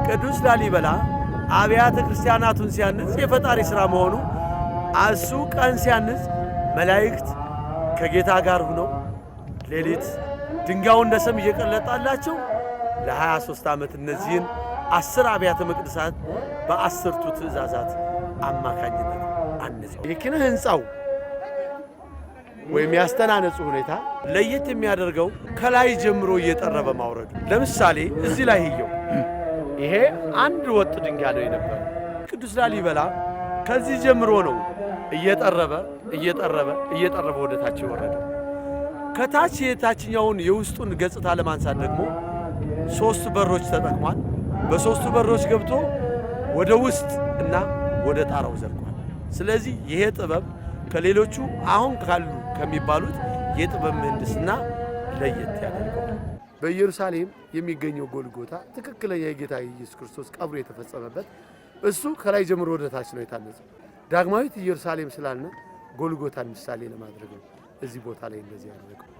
ቅዱስ ላሊበላ አብያተ ክርስቲያናቱን ሲያንጽ የፈጣሪ ሥራ መሆኑ እሱ ቀን ሲያንጽ መላእክት ከጌታ ጋር ሆነው ሌሊት ድንጋዩን እንደ ሰም እየቀለጣላቸው ለ23 ዓመት እነዚህን 10 አብያተ መቅደሳት በ10ቱ ትእዛዛት አማካኝነት አነጸው። የኪነ ሕንጻው ወይም ያስተናነጹ ሁኔታ ለየት የሚያደርገው ከላይ ጀምሮ እየጠረበ ማውረዱ። ለምሳሌ እዚህ ላይ ይሄ አንድ ወጥ ድንጋይ ነው የነበረው። ቅዱስ ላሊበላ ከዚህ ጀምሮ ነው እየጠረበ ወደ ታች ወረደ። ከታች የታችኛውን የውስጡን ገጽታ ለማንሳት ደግሞ 3 በሮች ተጠቅሟል። በ3ቱ በሮች ገብቶ ወደ ውስጥ እና ወደ ጣራው ዘልቋል። ስለዚህ ይሄ ጥበብ ከሌሎቹ አሁን ካሉ ከሚባሉት የጥበብ ምህንድስና ለየት ያደርገዋል። በኢየሩሳሌም የሚገኘው ጎልጎታ ትክክለኛ የጌታ ኢየሱስ ክርስቶስ ቀብሩ የተፈጸመበት እሱ ከላይ ጀምሮ ወደ ታች ነው የታነጸው። ዳግማዊት ኢየሩሳሌም ስላልነ ጎልጎታን ምሳሌ ለማድረግ ነው እዚህ ቦታ ላይ እንደዚህ ያደረገው።